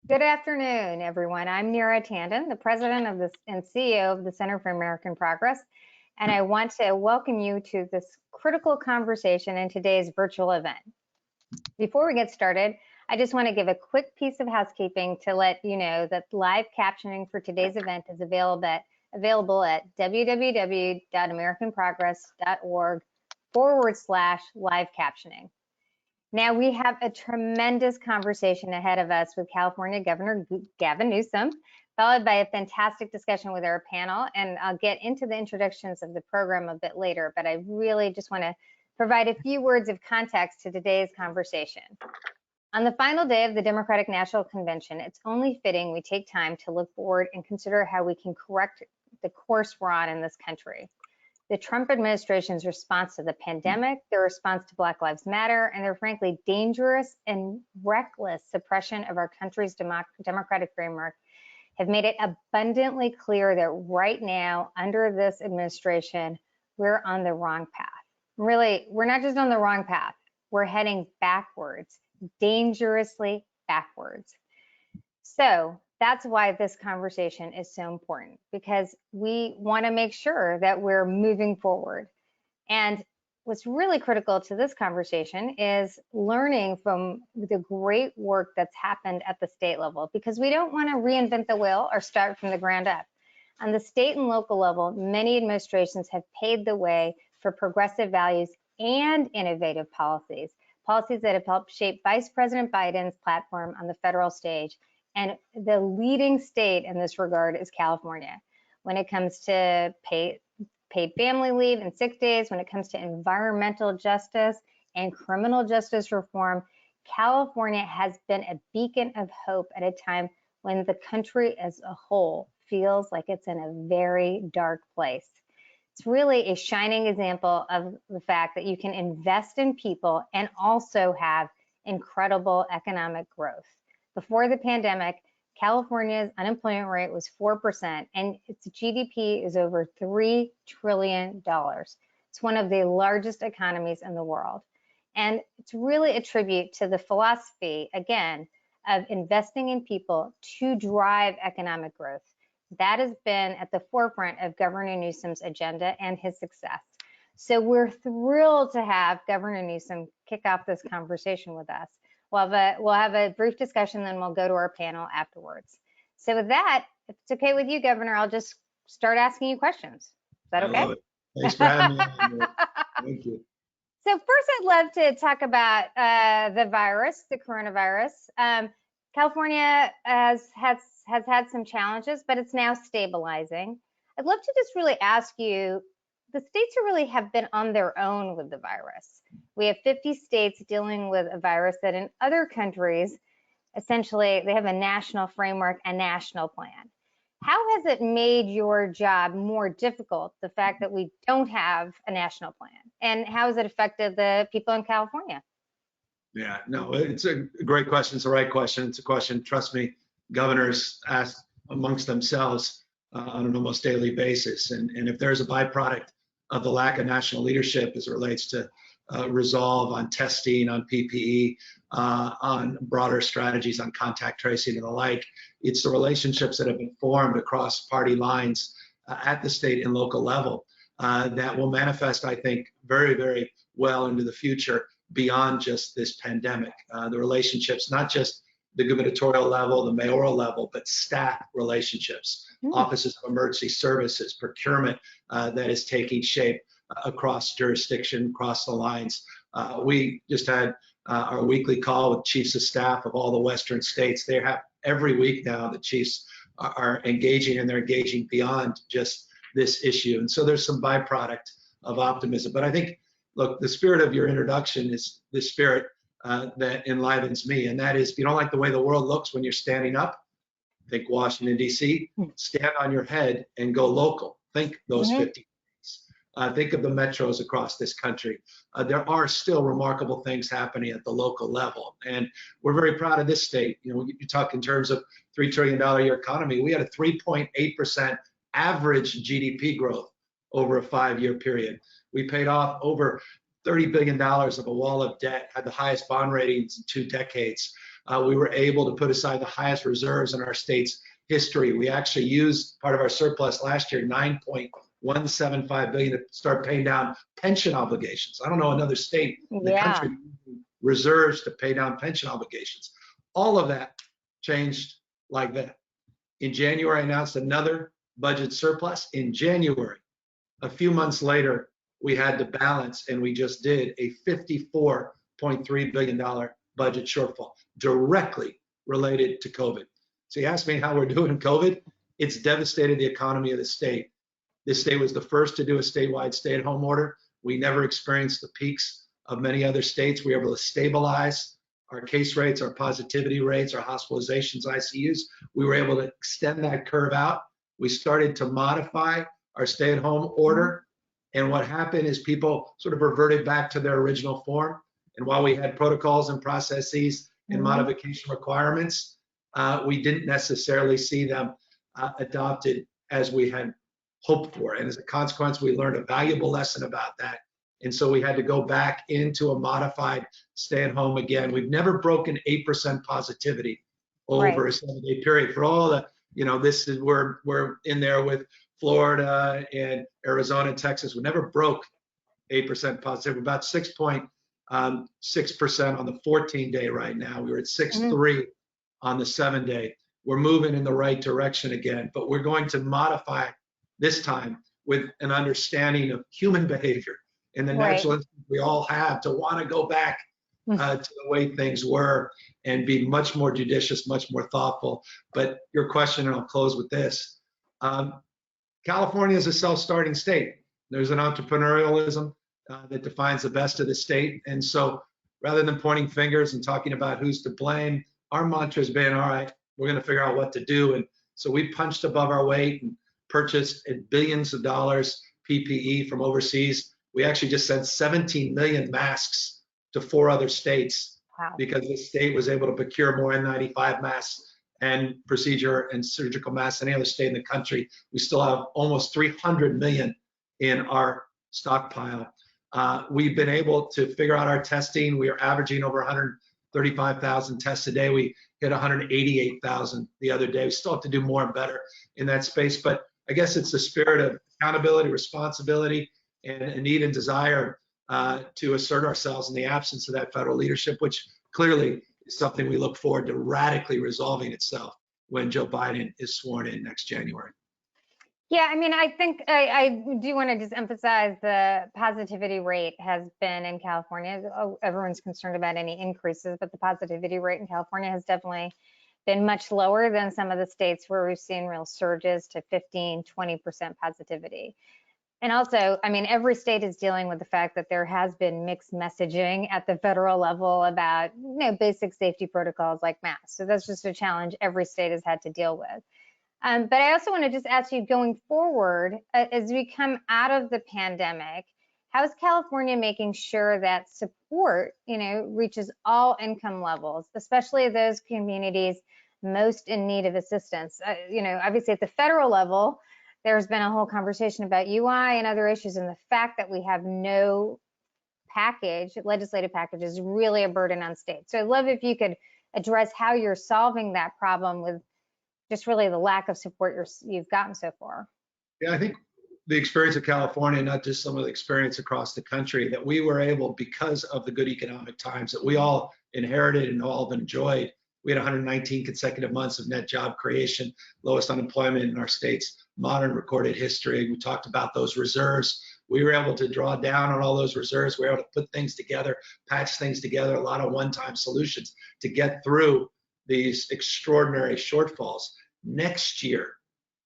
Good afternoon, everyone. I'm Neera Tanden, the president of and CEO of the Center for American Progress, and I want to welcome you to this critical conversation in today's virtual event. Before we get started, I just want to give a quick piece of housekeeping to let you know that live captioning for today's event is available at www.americanprogress.org/live captioning. Now, we have a tremendous conversation ahead of us with California Governor Gavin Newsom, followed by a fantastic discussion with our panel. And I'll get into the introductions of the program a bit later, but I really just want to provide a few words of context to today's conversation. On the final day of the Democratic National Convention, it's only fitting we take time to look forward and consider how we can correct the course we're on in this country. The Trump administration's response to the pandemic, their response to Black Lives Matter, and their frankly dangerous and reckless suppression of our country's democratic framework have made it abundantly clear that right now, under this administration, we're on the wrong path. Really, we're not just on the wrong path, we're heading backwards, dangerously backwards. So that's why this conversation is so important, because we want to make sure that we're moving forward. And what's really critical to this conversation is learning from the great work that's happened at the state level, because we don't want to reinvent the wheel or start from the ground up. On the state and local level, many administrations have paved the way for progressive values and innovative policies that have helped shape Vice President Biden's platform on the federal stage. And the leading state in this regard is California. When it comes to paid family leave and sick days, when it comes to environmental justice and criminal justice reform, California has been a beacon of hope at a time when the country as a whole feels like it's in a very dark place. It's really a shining example of the fact that you can invest in people and also have incredible economic growth. Before the pandemic, California's unemployment rate was 4%, and its GDP is over $3 trillion. It's one of the largest economies in the world. And it's really a tribute to the philosophy, again, of investing in people to drive economic growth. That has been at the forefront of Governor Newsom's agenda and his success. So we're thrilled to have Governor Newsom kick off this conversation with us. We'll have a brief discussion, then we'll go to our panel afterwards. So with that, if it's okay with you, Governor, I'll just start asking you questions. Is that okay? I love it. Thanks for having me. Thank you. So first, I'd love to talk about the virus, the coronavirus. California has had some challenges, but it's now stabilizing. I'd love to just really ask you, the states who really have been on their own with the virus. We have 50 states dealing with a virus that in other countries, essentially, they have a national framework, a national plan. How has it made your job more difficult, the fact that we don't have a national plan? And how has it affected the people in California? Yeah, no, it's a great question. It's the right question. It's a question, trust me, governors ask amongst themselves on an almost daily basis. And if there's a byproduct of the lack of national leadership as it relates to resolve on testing, on PPE, on broader strategies on contact tracing and the like, it's the relationships that have been formed across party lines at the state and local level that will manifest, I think, very, very well into the future beyond just this pandemic. The relationships, not just the gubernatorial level, the mayoral level, but staff relationships, offices of emergency services, procurement that is taking shape across jurisdiction, across the lines. We just had our weekly call with chiefs of staff of all the Western states. They have every week now the chiefs are engaging, and they're engaging beyond just this issue. And so there's some byproduct of optimism. But I think, look, the spirit of your introduction is the spirit that enlivens me, and that is, if you don't like the way the world looks when you're standing up, think Washington, D.C., stand on your head and go local. Think those 50 states. Think of the metros across this country. There are still remarkable things happening at the local level, and we're very proud of this state. You know, you talk in terms of $3 trillion a year economy. We had a 3.8% average GDP growth over a 5-year period. We paid off over $30 billion of a wall of debt, had the highest bond ratings in 2 decades. we were able to put aside the highest reserves in our state's history. We actually used part of our surplus last year, $9.175 billion, to start paying down pension obligations. I don't know another state in the country using reserves to pay down pension obligations. All of that changed like that. In January, I announced another budget surplus. In January, a few months later, we had the balance, and we just did a $54.3 billion budget shortfall directly related to COVID. So you asked me how we're doing in COVID. It's devastated the economy of the state. This state was the first to do a statewide stay-at-home order. We never experienced the peaks of many other states. We were able to stabilize our case rates, our positivity rates, our hospitalizations, ICUs. We were able to extend that curve out. We started to modify our stay-at-home order. And what happened is people sort of reverted back to their original form. And while we had protocols and processes and modification requirements, we didn't necessarily see them adopted as we had hoped for. And as a consequence, we learned a valuable lesson about that. And so we had to go back into a modified stay-at-home again. We've never broken 8% positivity over a 7-day period. For all the, this is we're in there with Florida and Arizona and Texas. We never broke 8% positivity. About 6.6% on the 14-day right now. We were at 6.3 on the 7-day. We're moving in the right direction again, but we're going to modify this time with an understanding of human behavior and the natural instinct we all have to want to go back to the way things were and be much more judicious, much more thoughtful. But your question, and I'll close with this. California is a self-starting state. There's an entrepreneurialism that defines the best of the state. And so rather than pointing fingers and talking about who's to blame, our mantra has been, all right, we're going to figure out what to do. And so we punched above our weight and purchased billions of dollars PPE from overseas. We actually just sent 17 million masks to 4 other states because the state was able to procure more N95 masks and procedure and surgical masks than any other state in the country. We still have almost 300 million in our stockpile. We've been able to figure out our testing. We are averaging over 135,000 tests a day. We hit 188,000 the other day. We still have to do more and better in that space, but I guess it's the spirit of accountability, responsibility, and a need and desire to assert ourselves in the absence of that federal leadership, which clearly is something we look forward to radically resolving itself when Joe Biden is sworn in next January. Yeah, I mean, I think I do want to just emphasize the positivity rate has been in California. Everyone's concerned about any increases, but the positivity rate in California has definitely been much lower than some of the states where we've seen real surges to 15, 20% positivity. And also, I mean, every state is dealing with the fact that there has been mixed messaging at the federal level about, basic safety protocols like masks. So that's just a challenge every state has had to deal with. But I also want to just ask you, going forward, as we come out of the pandemic, how is California making sure that support, reaches all income levels, especially those communities most in need of assistance? Obviously at the federal level, there's been a whole conversation about UI and other issues, and the fact that we have no legislative package is really a burden on states. So I'd love if you could address how you're solving that problem with just really the lack of support you've gotten so far. Yeah, I think the experience of California, not just some of the experience across the country, that we were able, because of the good economic times that we all inherited and all have enjoyed. We had 119 consecutive months of net job creation, lowest unemployment in our state's modern recorded history. We talked about those reserves. We were able to draw down on all those reserves. We were able to put things together, patch things together, a lot of one-time solutions to get through these extraordinary shortfalls. Next year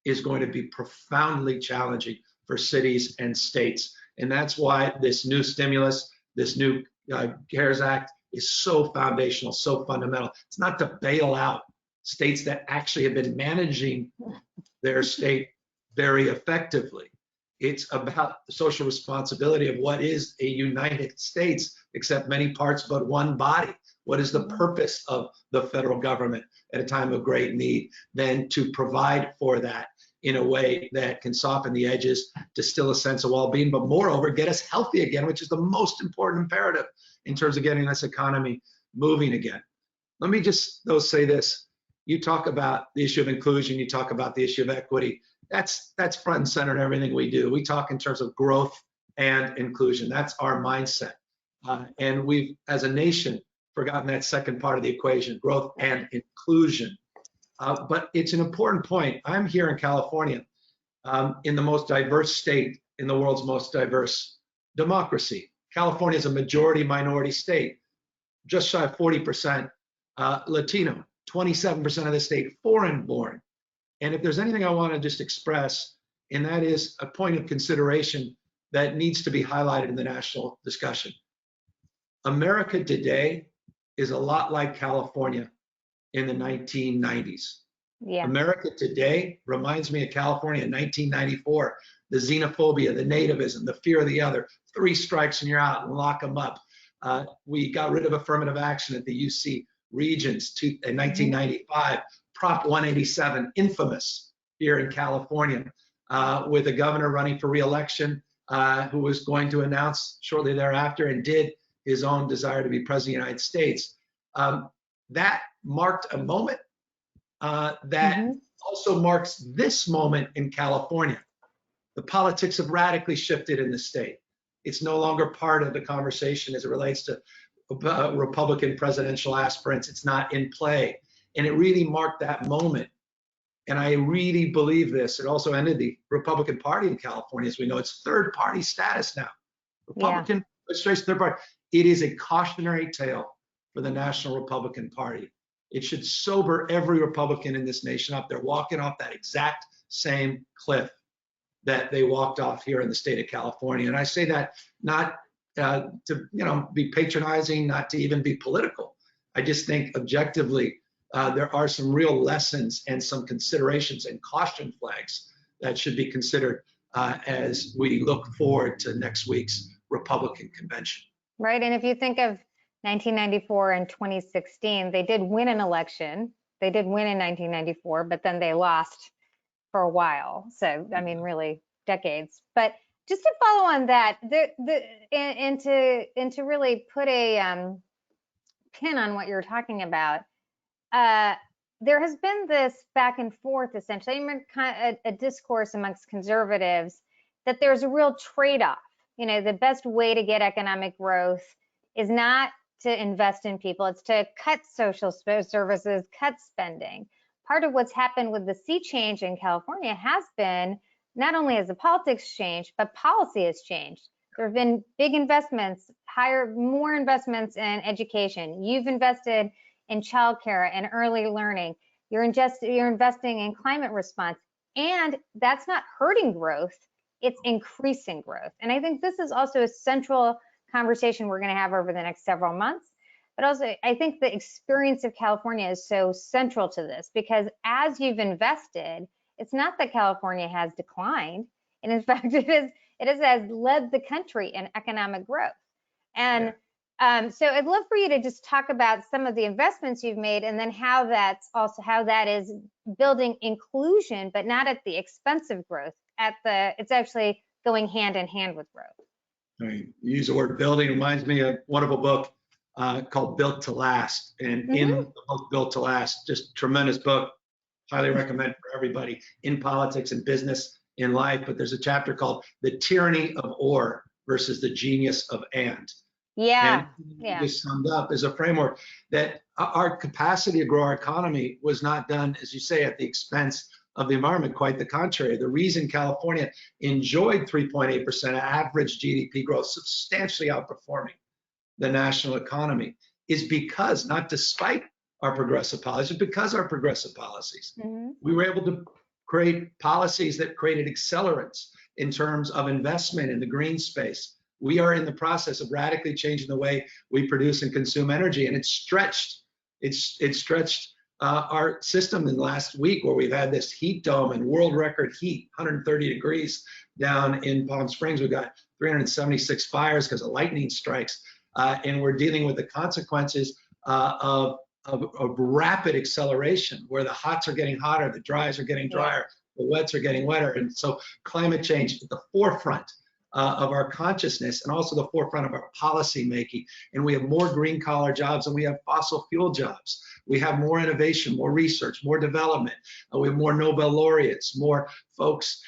is going to be profoundly challenging for cities and states. And that's why this new stimulus, this new CARES Act is so foundational, so fundamental. It's not to bail out states that actually have been managing their state very effectively. It's about the social responsibility of what is a United States, except many parts but one body. What is the purpose of the federal government at a time of great need? Then to provide for that in a way that can soften the edges, distill a sense of well-being, but moreover, get us healthy again, which is the most important imperative in terms of getting this economy moving again. Let me just though say this. You talk about the issue of inclusion, you talk about the issue of equity. That's front and center in everything we do. We talk in terms of growth and inclusion. That's our mindset. And we've, as a nation, forgotten that second part of the equation, growth and inclusion. But it's an important point. I'm here in California, in the most diverse state in the world's most diverse democracy. California is a majority minority state, just shy of 40% Latino, 27% of the state foreign born. And if there's anything I want to just express, and that is a point of consideration that needs to be highlighted in the national discussion. America today is a lot like California in the 1990s. Yeah. America today reminds me of California in 1994, the xenophobia, the nativism, the fear of the other, 3 strikes and you're out and lock them up. We got rid of affirmative action at the UC regions in 1995, Prop 187, infamous here in California, with a governor running for re-election who was going to announce shortly thereafter and did his own desire to be president of the United States. That marked a moment that also marks this moment in California. The politics have radically shifted in the state. It's no longer part of the conversation as it relates to Republican presidential aspirants. It's not in play. And it really marked that moment. And I really believe this. It also ended the Republican Party in California, as we know. It's third party status now. Republican administration, third party. It is a cautionary tale for the National Republican Party. It should sober every Republican in this nation up. They're walking off that exact same cliff that they walked off here in the state of California. And I say that not to be patronizing, not to even be political. I just think objectively there are some real lessons and some considerations and caution flags that should be considered as we look forward to next week's Republican convention. Right, and if you think of 1994 and 2016, they did win an election. They did win in 1994, but then they lost for a while. So, I mean, really decades. But just to follow on that, and to really put a pin on what you're talking about, there has been this back and forth, essentially, a discourse amongst conservatives that there's a real trade-off. You know, the best way to get economic growth is not to invest in people, it's to cut social services, cut spending. Part of what's happened with the sea change in California has been not only has the politics changed, but policy has changed. There have been big investments, more investments in education. You've invested in childcare and early learning. You're investing in climate response, and that's not hurting growth, it's increasing growth. And I think this is also a central conversation we're going to have over the next several months. But also, I think the experience of California is so central to this, because as you've invested, it's not that California has declined, and in fact, it has led the country in economic growth. And so I'd love for you to just talk about some of the investments you've made, and then how that is building inclusion, but not at the expense of growth. It's actually going hand in hand with growth. Right. You use the word building, reminds me of a wonderful book called Built to Last. And in the book Built to Last, just tremendous book, highly recommend for everybody in politics and business, in life. But there's a chapter called The Tyranny of Or versus the Genius of And. And just summed up as a framework that our capacity to grow our economy was not done, as you say, at the expense of the environment. Quite the contrary. The reason California enjoyed 3.8% average GDP growth, substantially outperforming the national economy, is because, not despite our progressive policies, but because our progressive policies, we were able to create policies that created accelerants in terms of investment in the green space. We are in the process of radically changing the way we produce and consume energy, and it's stretched our system in the last week, where we've had this heat dome and world record heat, 130 degrees down in Palm Springs. We've got 376 fires because of lightning strikes, and we're dealing with the consequences of rapid acceleration, where the hots are getting hotter, the dries are getting drier, the wets are getting wetter. And so climate change at the forefront of our consciousness and also the forefront of our policy making. And we have more green collar jobs than we have fossil fuel jobs. We have more innovation, more research, more development. We have more Nobel laureates, more folks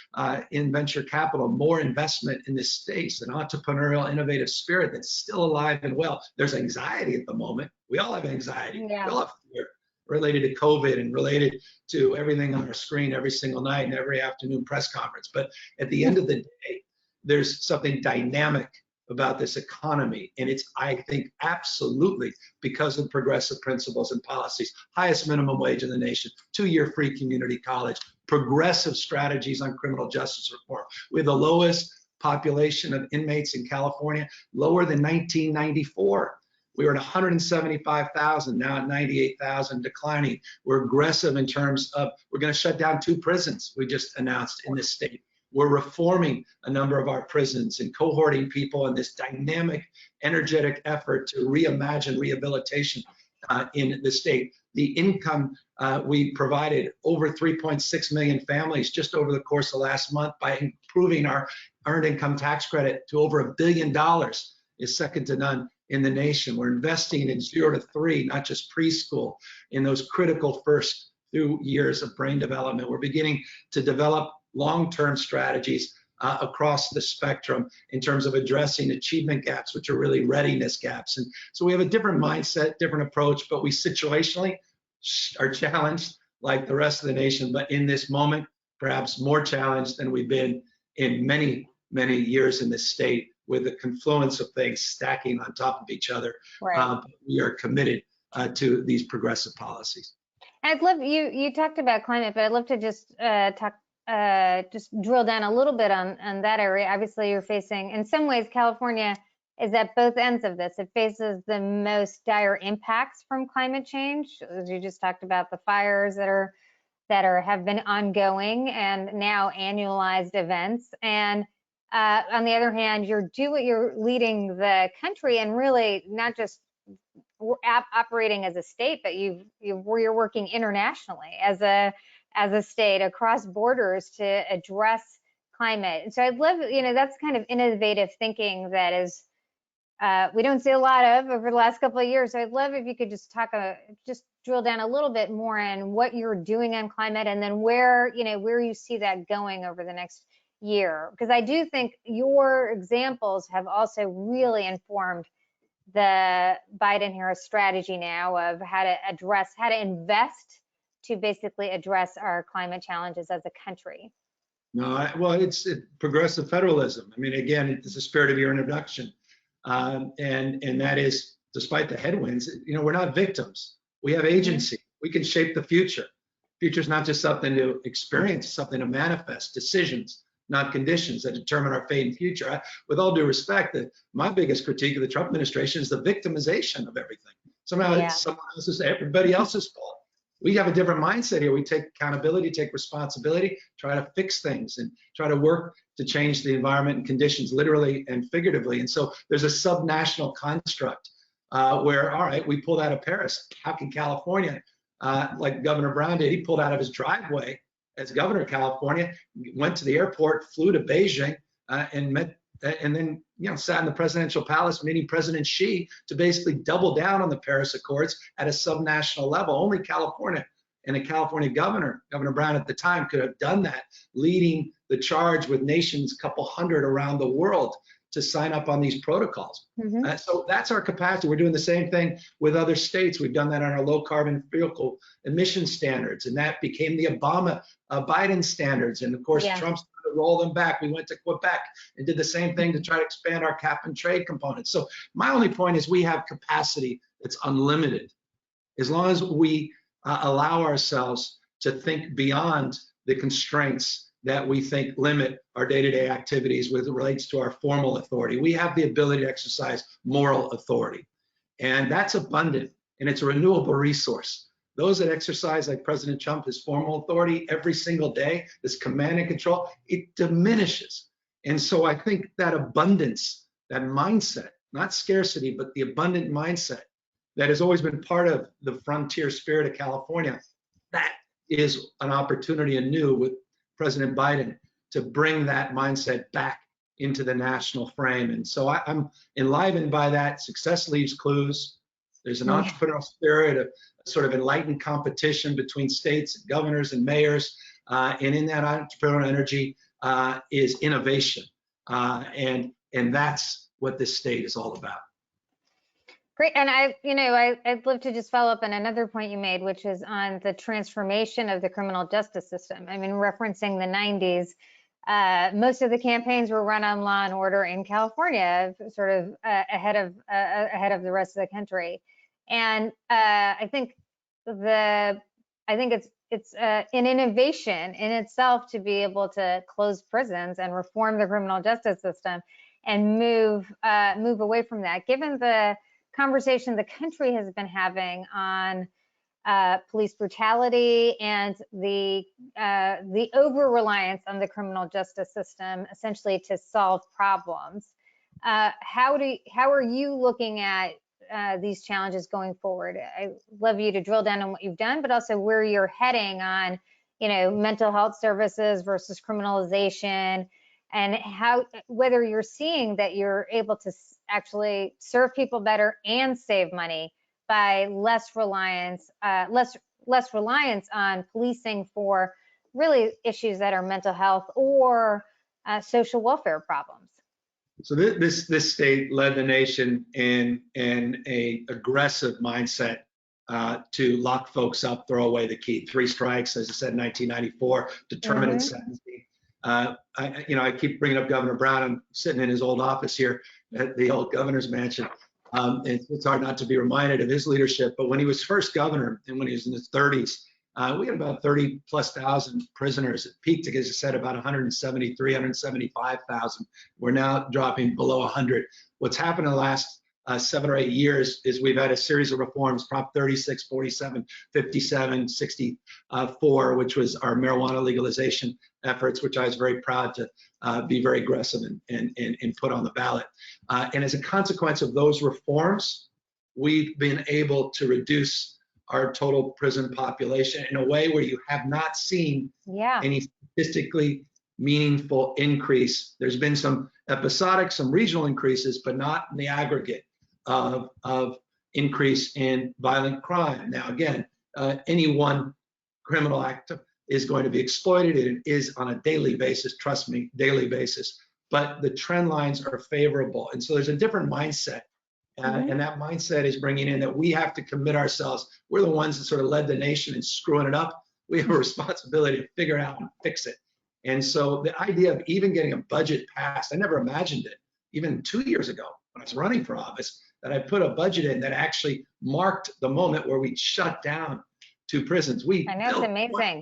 in venture capital, more investment in this space, an entrepreneurial, innovative spirit that's still alive and well. There's anxiety at the moment. We all have anxiety. Yeah. We all have fear related to COVID and related to everything on our screen every single night and every afternoon press conference. But at the end of the day, there's something dynamic about this economy. And it's, I think, absolutely because of progressive principles and policies, highest minimum wage in the nation, 2-year free community college, progressive strategies on criminal justice reform. We have the lowest population of inmates in California, lower than 1994. We were at 175,000, now at 98,000, declining. We're aggressive in terms of, we're going to shut down 2 prisons we just announced in this state. We're reforming a number of our prisons and cohorting people in this dynamic, energetic effort to reimagine rehabilitation in the state. The income we provided over 3.6 million families just over the course of last month by improving our earned income tax credit to over $1 billion is second to none in the nation. We're investing in 0 to 3, not just preschool, in those critical first few years of brain development. We're beginning to develop long-term strategies across the spectrum in terms of addressing achievement gaps, which are really readiness gaps. And so we have a different mindset, different approach, but we situationally are challenged like the rest of the nation, but in this moment, perhaps more challenged than we've been in many, many years in this state, with the confluence of things stacking on top of each other. Right. We are committed to these progressive policies. I'd love, you talked about climate, but I'd love to just just drill down a little bit on that area. Obviously, you're facing, in some ways, California is at both ends of this. It faces the most dire impacts from climate change, as you just talked about, the fires that have been ongoing and now annualized events. And on the other hand, you're leading the country and really not just operating as a state, but you're working internationally as a state across borders to address climate. And so I'd love, that's kind of innovative thinking that is we don't see a lot of over the last couple of years. So I'd love if you could just just drill down a little bit more on what you're doing on climate, and then where you see that going over the next year. Because I do think your examples have also really informed the Biden-Harris strategy now of how to invest to basically address our climate challenges as a country. No, well, it's progressive federalism. I mean, again, it's the spirit of your introduction. And that is, despite the headwinds, we're not victims. We have agency. We can shape the future. Future's not just something to experience, something to manifest. Decisions, not conditions, that determine our fate and future. With all due respect, my biggest critique of the Trump administration is the victimization of everything. Somehow it's everybody else's fault. We have a different mindset here. We take accountability, take responsibility, try to fix things, and try to work to change the environment and conditions, literally and figuratively. And so there's a subnational construct where, all right, we pulled out of Paris. How can California, like Governor Brown did, he pulled out of his driveway as governor of California, went to the airport, flew to Beijing, and met, and then sat in the presidential palace meeting President Xi to basically double down on the Paris Accords at a subnational level. Only California and a California governor, Governor Brown at the time, could have done that, leading the charge with nations, a couple hundred around the world, to sign up on these protocols. So that's our capacity. We're doing the same thing with other states. We've done that on our low carbon vehicle emission standards, and that became the Biden standards. And of course, Trump's trying to roll them back. We went to Quebec and did the same thing to try to expand our cap and trade components. So my only point is we have capacity that's unlimited. As long as we allow ourselves to think beyond the constraints that we think limit our day-to-day activities with relates to our formal authority. We have the ability to exercise moral authority. And that's abundant, and it's a renewable resource. Those that exercise, like President Trump, his formal authority every single day, this command and control, it diminishes. And so I think that abundance, that mindset, not scarcity, but the abundant mindset that has always been part of the frontier spirit of California, that is an opportunity anew with President Biden to bring that mindset back into the national frame. And so I'm enlivened by that. Success leaves clues. There's an entrepreneurial spirit, a sort of enlightened competition between states, governors, and mayors. And in that entrepreneurial energy is innovation. And that's what this state is all about. Great. And I'd love to just follow up on another point you made, which is on the transformation of the criminal justice system. I mean, referencing the 90s, most of the campaigns were run on law and order in California, sort of ahead of the rest of the country. And I think it's an innovation in itself to be able to close prisons and reform the criminal justice system and move away from that. Given the conversation the country has been having on police brutality and the over-reliance on the criminal justice system, essentially to solve problems, how are you looking at these challenges going forward? I'd love you to drill down on what you've done, but also where you're heading on, mental health services versus criminalization, and whether you're seeing that you're able to actually serve people better and save money by less reliance on policing for really issues that are mental health or social welfare problems. So this state led the nation in a aggressive mindset to lock folks up, throw away the key. 3 strikes, as I said, in 1994, determinate sentencing. I keep bringing up Governor Brown. I'm sitting in his old office here at the old governor's mansion. It's hard not to be reminded of his leadership. But when he was first governor and when he was in his 30s, we had about 30,000+ prisoners. It peaked, as I said, about 173, 175,000. We're now dropping below 100. What's happened in the last 7 or 8 years is we've had a series of reforms, Prop 36, 47, 57, 64, which was our marijuana legalization efforts, which I was very proud to be very aggressive and put on the ballot. And as a consequence of those reforms, we've been able to reduce our total prison population in a way where you have not seen any statistically meaningful increase. There's been some episodic, some regional increases, but not in the aggregate of increase in violent crime. Now, again, any one criminal act is going to be exploited. It is on a daily basis, trust me, daily basis. But the trend lines are favorable. And so there's a different mindset. And that mindset is bringing in that we have to commit ourselves. We're the ones that sort of led the nation in screwing it up. We have a responsibility to figure it out and fix it. And so the idea of even getting a budget passed, I never imagined it, even 2 years ago when I was running for office, that I put a budget in that actually marked the moment where we shut down 2 prisons. I know, it's amazing.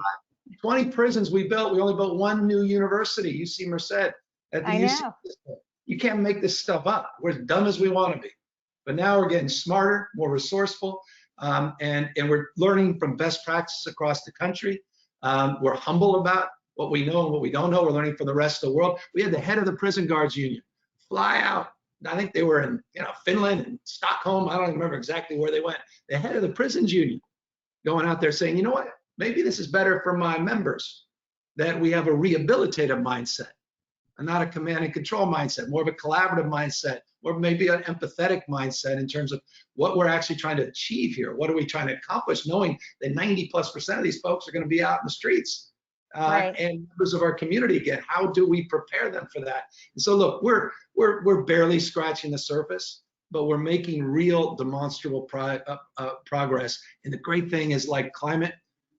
20 prisons we built. We only built 1 new university, UC Merced, at the UC. You can't make this stuff up. We're as dumb as we want to be. But now we're getting smarter, more resourceful, and we're learning from best practices across the country. We're humble about what we know and what we don't know. We're learning from the rest of the world. We had the head of the prison guards union fly out. I think they were in Finland and Stockholm. I don't remember exactly where they went. The head of the prisons union going out there saying, you know what, maybe this is better for my members, that we have a rehabilitative mindset and not a command and control mindset, more of a collaborative mindset, or maybe an empathetic mindset in terms of what we're actually trying to achieve here. What are we trying to accomplish, knowing that 90+% of these folks are going to be out in the streets and members of our community again? How do we prepare them for that? And so, look, we're barely scratching the surface, but we're making real demonstrable progress. And the great thing is, like climate,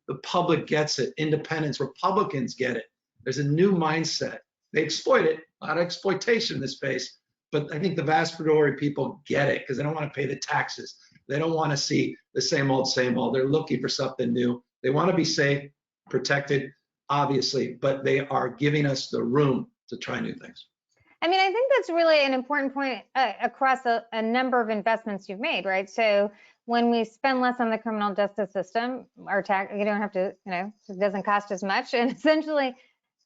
the public gets it. Independents, Republicans get it. There's a new mindset. They exploit it, a lot of exploitation in this space, but I think the vast majority of people get it because they don't want to pay the taxes. They don't want to see the same old, same old. They're looking for something new. They want to be safe, protected, obviously, but they are giving us the room to try new things. I mean, I think that's really an important point across a number of investments you've made, right? So when we spend less on the criminal justice system, our tax, you don't have to, it doesn't cost as much. And essentially,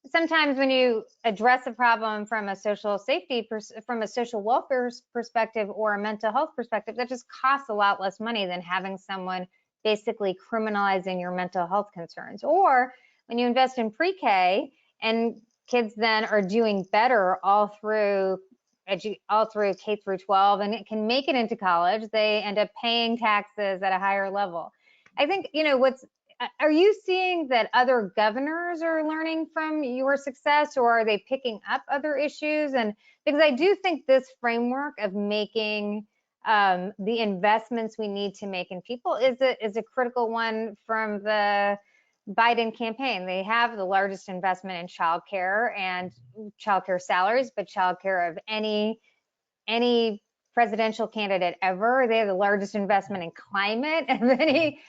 sometimes when you address a problem from a social safety, from a social welfare perspective or a mental health perspective, that just costs a lot less money than having someone basically criminalizing your mental health concerns. Or when you invest in pre-K and kids then are doing better all through K through 12, and it can make it into college. They end up paying taxes at a higher level. I think, are you seeing that other governors are learning from your success, or are they picking up other issues? And because I do think this framework of making the investments we need to make in people is a critical one from the Biden campaign. They have the largest investment in childcare and childcare salaries, but childcare of any presidential candidate ever. They have the largest investment in climate of any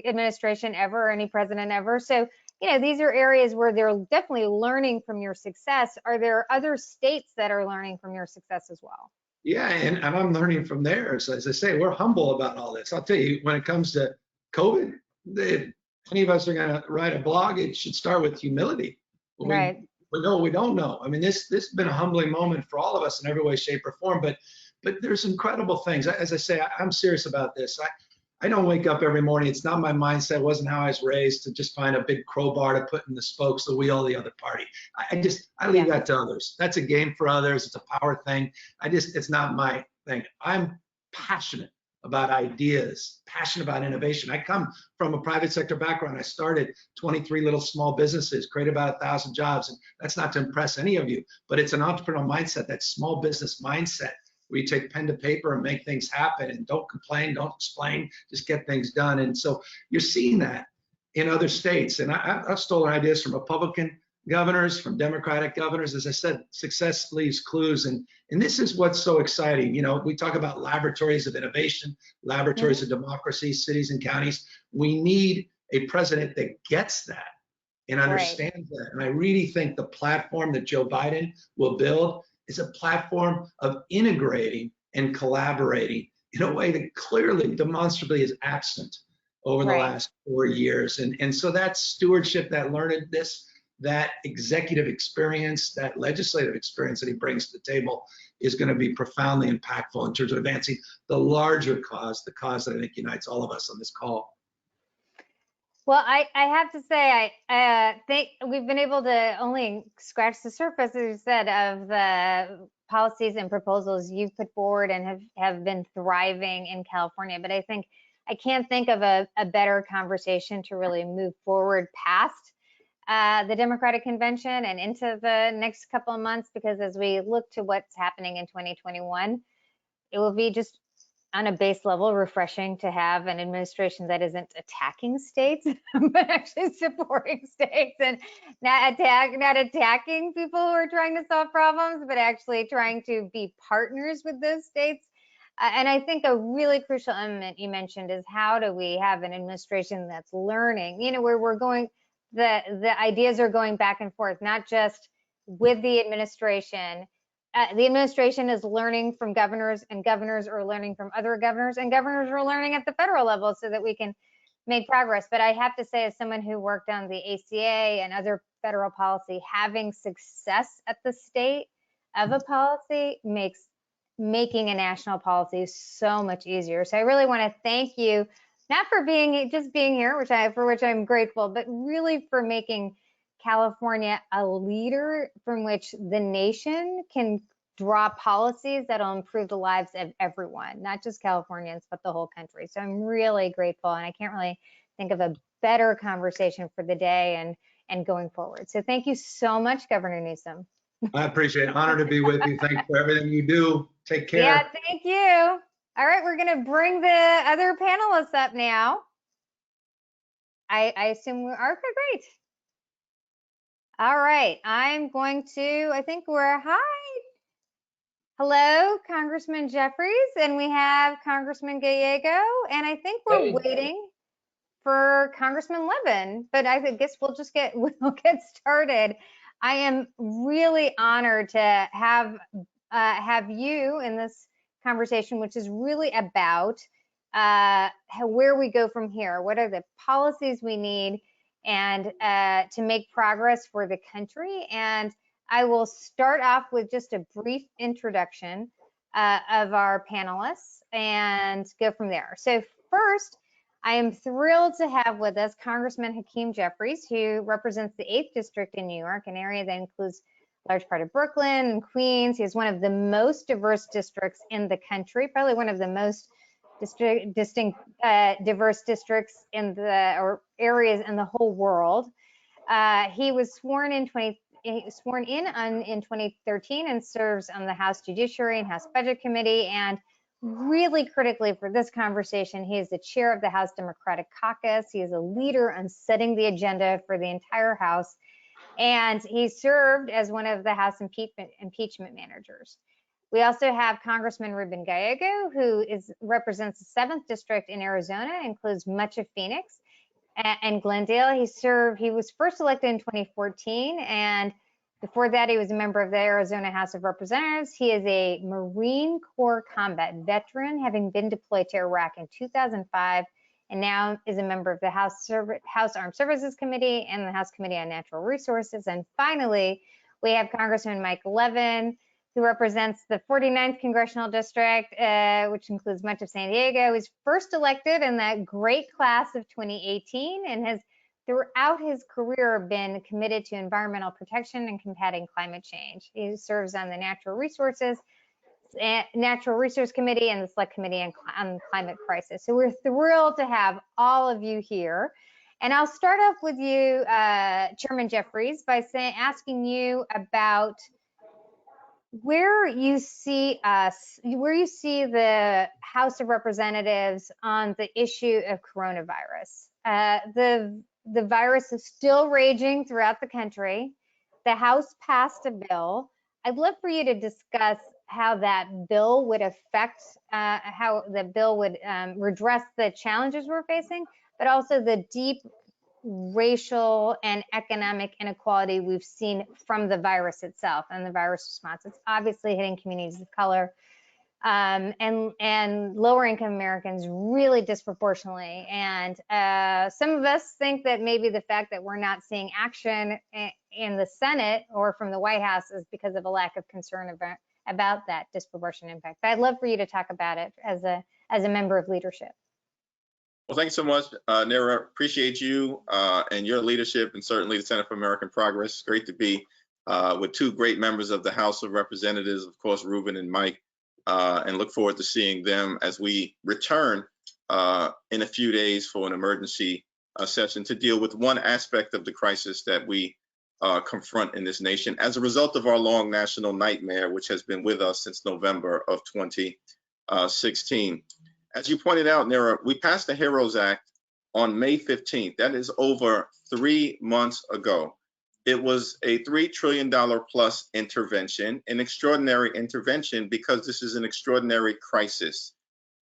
administration ever, any president ever. So, these are areas where they're definitely learning from your success. Are there other states that are learning from your success as well? Yeah, and I'm learning from theirs. As I say, we're humble about all this. I'll tell you, when it comes to COVID, if any of us are going to write a blog, it should start with humility. Right. We know we don't know. I mean, this has been a humbling moment for all of us in every way, shape, or form. But there's incredible things. As I say, I'm serious about this. I don't wake up every morning. It's not my mindset. It wasn't how I was raised to just find a big crowbar to put in the spokes of the wheel of the other party. I leave that to others. That's a game for others. It's a power thing. It's not my thing. I'm passionate about ideas, passionate about innovation. I come from a private sector background. I started 23 little small businesses, created about 1,000 jobs. And that's not to impress any of you, but it's an entrepreneurial mindset, that small business mindset, where you take pen to paper and make things happen and don't complain, don't explain, just get things done. And so you're seeing that in other states. And I've stolen ideas from Republican governors, from Democratic governors. As I said, success leaves clues. And this is what's so exciting. We talk about laboratories of innovation, laboratories of democracy, cities and counties. We need a president that gets that and understands that. And I really think the platform that Joe Biden will build is a platform of integrating and collaborating in a way that clearly, demonstrably is absent over the last 4 years. And so that stewardship, that learnedness, that executive experience, that legislative experience that he brings to the table is going to be profoundly impactful in terms of advancing the larger cause, the cause that I think unites all of us on this call. Well, I have to say, I think we've been able to only scratch the surface, as you said, of the policies and proposals you've put forward and have been thriving in California. But I think I can't think of a better conversation to really move forward past the Democratic Convention and into the next couple of months, because as we look to what's happening in 2021, it will be just on a base level refreshing to have an administration that isn't attacking states, but actually supporting states, and not attacking people who are trying to solve problems, but actually trying to be partners with those states. And I think a really crucial element you mentioned is, how do we have an administration that's learning, where we're going, the ideas are going back and forth, not just with the administration. The administration is learning from governors, and governors are learning from other governors, and governors are learning at the federal level, so that we can make progress. But I have to say, as someone who worked on the ACA and other federal policy, having success at the state of a policy makes making a national policy so much easier. So I really want to thank you, not for being here, for which I'm grateful, but really for making California a leader from which the nation can draw policies that'll improve the lives of everyone, not just Californians, but the whole country. So I'm really grateful, and I can't really think of a better conversation for the day and going forward. So thank you so much, Governor Newsom. I appreciate it. Honor to be with you. Thanks for everything you do. Take care. Yeah, thank you. All right, we're going to bring the other panelists up now. I assume we are. Okay, great. All right, I'm going to, I think hi. Hello, Congressman Jeffries, and we have Congressman Gallego, and I think we're waiting for Congressman Levin, but I guess we'll get started. I am really honored to have you in this conversation, which is really about where we go from here. What are the policies we need and to make progress for the country? And I will start off with just a brief introduction of our panelists and go from there. So first, I am thrilled to have with us Congressman Hakeem Jeffries, who represents the 8th District in New York, an area that includes a large part of Brooklyn and Queens. He is one of the most diverse districts in the country, probably one of the most diverse districts in or areas in the whole world. He was sworn in in 2013 and serves on the House Judiciary and House Budget Committee. And really critically for this conversation, he is the chair of the House Democratic Caucus. He is a leader on setting the agenda for the entire House. And he served as one of the House impeachment managers. We also have Congressman Ruben Gallego, who represents the 7th District in Arizona, includes much of Phoenix and Glendale. He was first elected in 2014, and before that, he was a member of the Arizona House of Representatives. He is a Marine Corps combat veteran, having been deployed to Iraq in 2005, and now is a member of the House Armed Services Committee and the House Committee on Natural Resources. And finally, we have Congressman Mike Levin, who represents the 49th Congressional District, which includes much of San Diego. He was first elected in that great class of 2018 and has throughout his career been committed to environmental protection and combating climate change. He serves on the Natural Resource Committee and the Select Committee on Climate Crisis. So we're thrilled to have all of you here. And I'll start off with you, Chairman Jeffries, by asking you about where you see the House of Representatives on the issue of coronavirus. The virus is still raging throughout the country. The House passed a bill. I'd love for you to discuss how that bill would affect, how the bill would redress the challenges we're facing, but also the deep racial and economic inequality we've seen from the virus itself and the virus response. It's obviously hitting communities of color and lower income Americans really disproportionately. And some of us think that maybe the fact that we're not seeing action in the Senate or from the White House is because of a lack of concern about that disproportionate impact. But I'd love for you to talk about it as a member of leadership. Well, thanks so much, Neera. Appreciate you and your leadership, and certainly the Center for American Progress. Great to be with two great members of the House of Representatives, of course, Ruben and Mike, and look forward to seeing them as we return in a few days for an emergency session to deal with one aspect of the crisis that we confront in this nation as a result of our long national nightmare, which has been with us since November of 2016. As you pointed out, Neera, we passed the HEROES Act on May 15th. That is over 3 months ago. It was a $3 trillion plus intervention, an extraordinary intervention because this is an extraordinary crisis.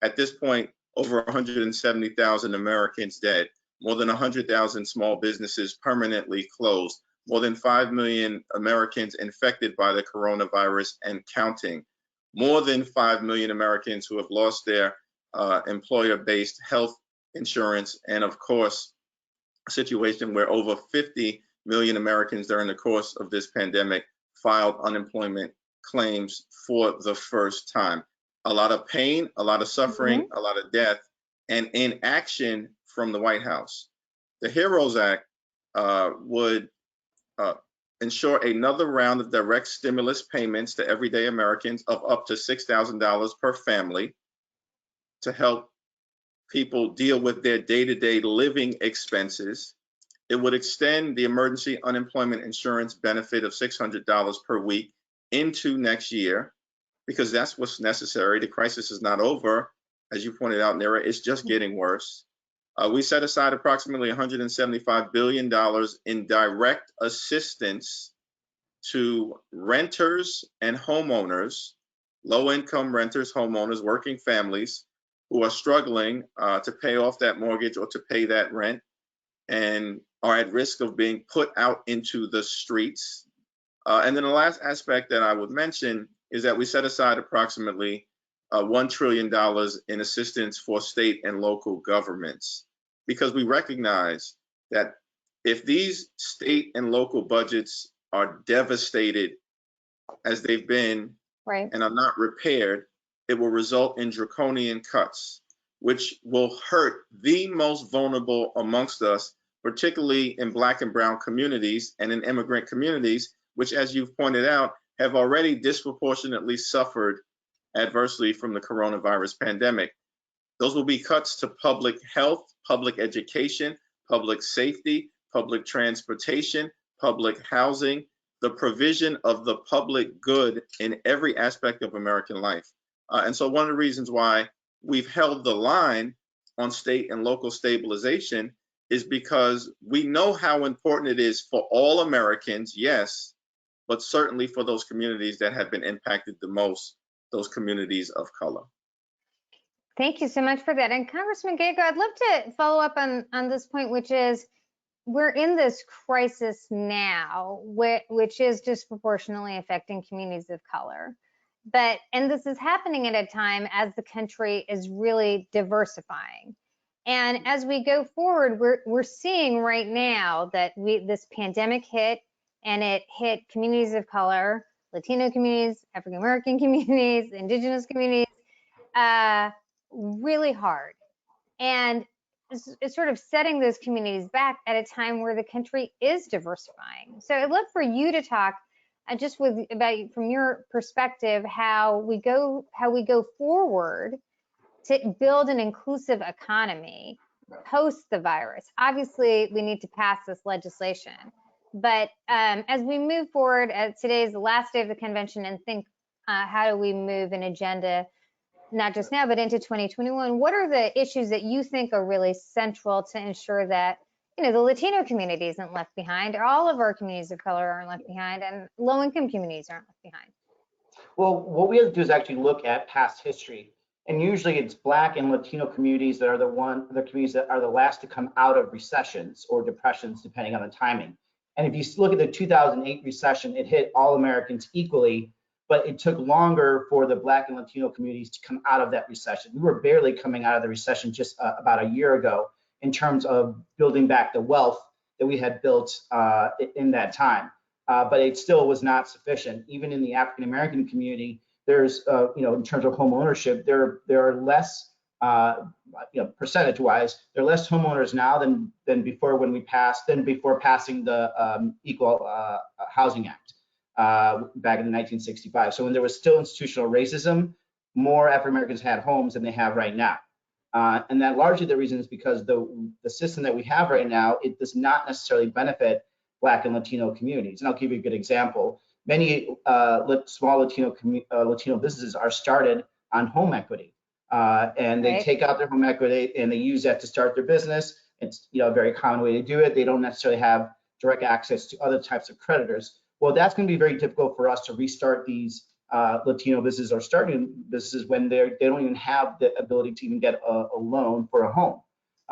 At this point, over 170,000 Americans dead, more than 100,000 small businesses permanently closed, more than 5 million Americans infected by the coronavirus and counting, more than 5 million Americans who have lost their employer-based health insurance, and of course, a situation where over 50 million Americans during the course of this pandemic filed unemployment claims for the first time. A lot of pain, a lot of suffering, a lot of death, and inaction from the White House. The HEROES Act would ensure another round of direct stimulus payments to everyday Americans of up to $6,000 per family to help people deal with their day-to-day living expenses. It would extend the emergency unemployment insurance benefit of $600 per week into next year, because that's what's necessary. The crisis is not over. As you pointed out, Neera, it's just getting worse. We set aside approximately $175 billion in direct assistance to renters and homeowners, low-income renters, homeowners, working families who are struggling to pay off that mortgage or to pay that rent and are at risk of being put out into the streets. And then the last aspect that I would mention is that we set aside approximately $1 trillion in assistance for state and local governments, because we recognize that if these state and local budgets are devastated as they've been and are not repaired, it will result in draconian cuts. which will hurt the most vulnerable amongst us, particularly in Black and brown communities and in immigrant communities, which, as you've pointed out, have already disproportionately suffered adversely from the coronavirus pandemic. Those will be cuts to public health, public education, public safety, public transportation, public housing, the provision of the public good in every aspect of American life. And so one of the reasons why we've held the line on state and local stabilization is because we know how important it is for all Americans, yes, but certainly for those communities that have been impacted the most, those communities of color. Thank you so much for that. And Congressman Gallego, I'd love to follow up on this point, which is we're in this crisis now, which is disproportionately affecting communities of color. And this is happening at a time as the country is really diversifying. And as we go forward, we're seeing right now that this pandemic hit, and it hit communities of color, Latino communities, African American communities, indigenous communities, really hard. And it's sort of setting those communities back at a time where the country is diversifying. So I'd love for you to talk just about from your perspective how we go forward to build an inclusive economy post the virus. Obviously, we need to pass this legislation, but as we move forward, today is the last day of the convention, and think how do we move an agenda not just now, but into 2021, what are the issues that you think are really central to ensure that, the Latino community isn't left behind, or all of our communities of color aren't left behind, and low-income communities aren't left behind? Well, what we have to do is actually look at past history. And usually it's Black and Latino communities that are the communities that are the last to come out of recessions or depressions, depending on the timing. And if you look at the 2008 recession, it hit all Americans equally, but it took longer for the Black and Latino communities to come out of that recession. We were barely coming out of the recession just about a year ago in terms of building back the wealth that we had built in that time. But it still was not sufficient. Even in the African American community, there's, in terms of home ownership, there are less, percentage-wise, there are less homeowners now than before before passing the Equal Housing Act. Back in 1965. So when there was still institutional racism, more African Americans had homes than they have right now. And that largely the reason is because the system that we have right now, it does not necessarily benefit Black and Latino communities. And I'll give you a good example. Many small Latino businesses are started on home equity. And they take out their home equity and they use that to start their business. It's a very common way to do it. They don't necessarily have direct access to other types of creditors. Well, that's going to be very difficult for us to restart these Latino businesses or starting businesses when they don't even have the ability to even get a loan for a home.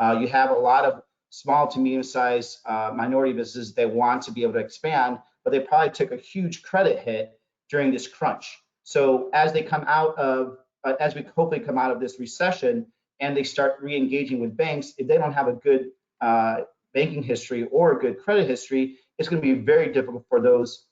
You have a lot of small to medium-sized minority businesses that want to be able to expand, but they probably took a huge credit hit during this crunch. So as they come out of, as we hopefully come out of this recession and they start re-engaging with banks, if they don't have a good banking history or a good credit history, it's going to be very difficult for those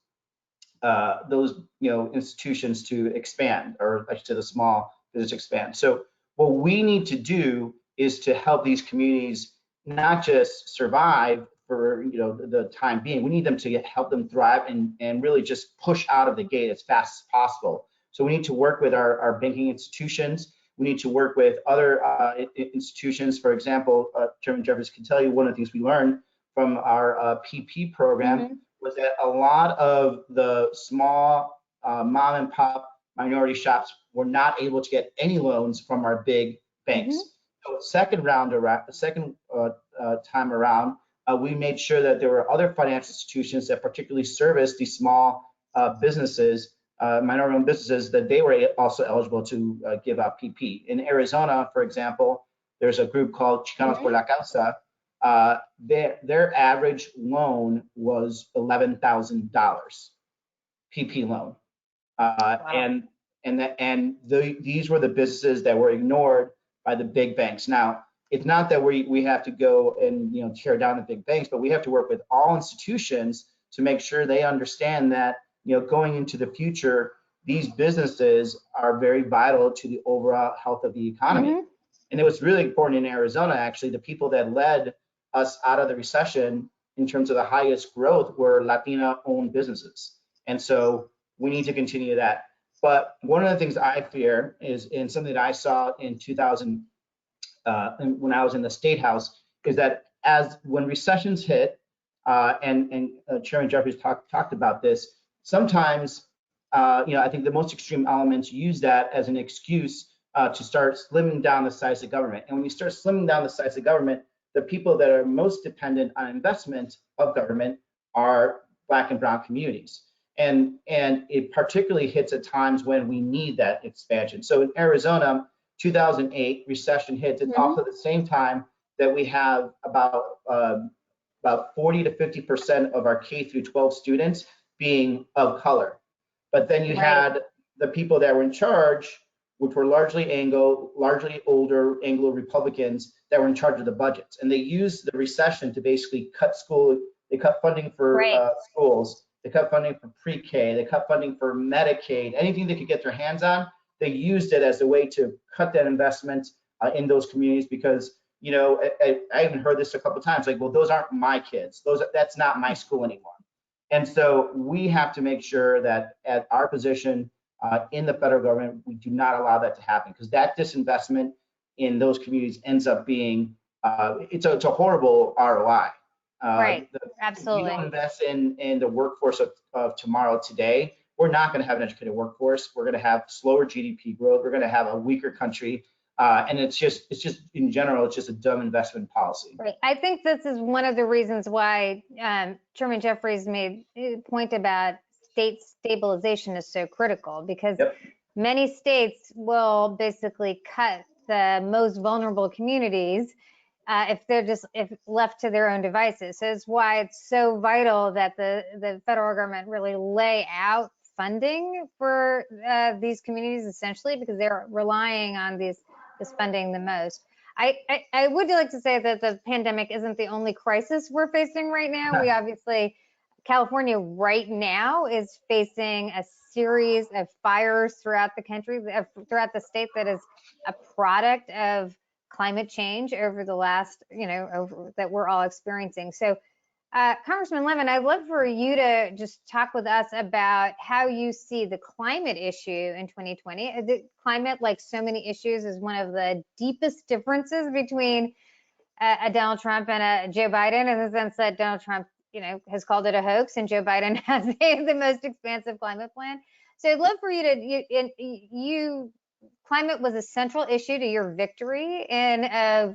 institutions to expand, or I should say the small business expand. So what we need to do is to help these communities not just survive for the time being. We need them to help them thrive and really just push out of the gate as fast as possible. So we need to work with our banking institutions. We need to work with other institutions. For example, Chairman Jeffries can tell you one of the things we learned from our PP program was that a lot of the small mom and pop minority shops were not able to get any loans from our big banks. So second time around, we made sure that there were other financial institutions that particularly service these small businesses, minority-owned businesses, that they were also eligible to give out PP. In Arizona, for example, there's a group called Chicanos por la Causa. Their average loan was $11,000 PP loan, wow. These were the businesses that were ignored by the big banks. Now, it's not that we have to go and tear down the big banks, but we have to work with all institutions to make sure they understand that going into the future, these businesses are very vital to the overall health of the economy. And it was really important in Arizona, actually. The people that led us out of the recession in terms of the highest growth were Latina-owned businesses. And so we need to continue that. But one of the things I fear is, in something that I saw in 2000, when I was in the State House, is that when recessions hit, and Chairman Jeffries talked about this, sometimes, I think the most extreme elements use that as an excuse to start slimming down the size of government. And when you start slimming down the size of government, the people that are most dependent on investment of government are Black and brown communities. And it particularly hits at times when we need that expansion. So in Arizona, 2008 recession hits. It's also at the same time that we have about 40 to 50% of our K through 12 students being of color. But then you had the people that were in charge, which were largely older Anglo Republicans that were in charge of the budgets. And they used the recession to basically cut funding for schools, they cut funding for pre-K, they cut funding for Medicaid, anything they could get their hands on. They used it as a way to cut that investment in those communities, because, I even heard this a couple of times, like, well, those aren't my kids. That's not my school anymore. And so we have to make sure that at our position in the federal government, we do not allow that to happen, because that disinvestment in those communities ends up being, it's a horrible ROI. Absolutely. If we don't invest in the workforce of tomorrow today, we're not going to have an educated workforce. We're going to have slower GDP growth. We're going to have a weaker country. And it's just in general, it's just a dumb investment policy. Right. I think this is one of the reasons why Chairman Jeffries made a point about state stabilization is so critical, because many states will basically cut the most vulnerable communities if left to their own devices. So it's why it's so vital that the federal government really lay out funding for these communities, essentially, because they're relying on this funding the most. I would like to say that the pandemic isn't the only crisis we're facing right now. We obviously, California right now is facing a series of fires throughout the country, throughout the state, that is a product of climate change over the last, that we're all experiencing. So Congressman Levin, I'd love for you to just talk with us about how you see the climate issue in 2020. The climate, like so many issues, is one of the deepest differences between a Donald Trump and a Joe Biden, in the sense that Donald Trump, has called it a hoax, and Joe Biden has the most expansive climate plan. So I'd love for you climate was a central issue to your victory in a,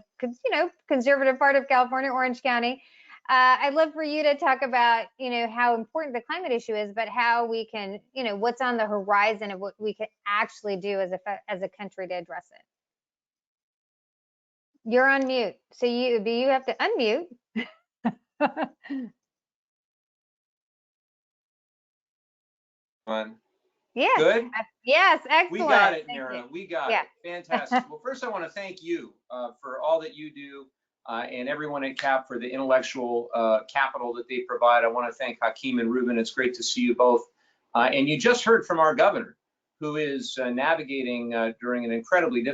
conservative part of California, Orange County. I'd love for you to talk about, how important the climate issue is, but how we can, what's on the horizon of what we can actually do as a country to address it. You're on mute, so you have to unmute. Yeah. Good? Yes, excellent. We got it, Neera. We got it. Fantastic. Well, first I want to thank you for all that you do, and everyone at CAP for the intellectual capital that they provide. I want to thank Hakeem and Ruben. It's great to see you both. And you just heard from our governor, who is navigating during an incredibly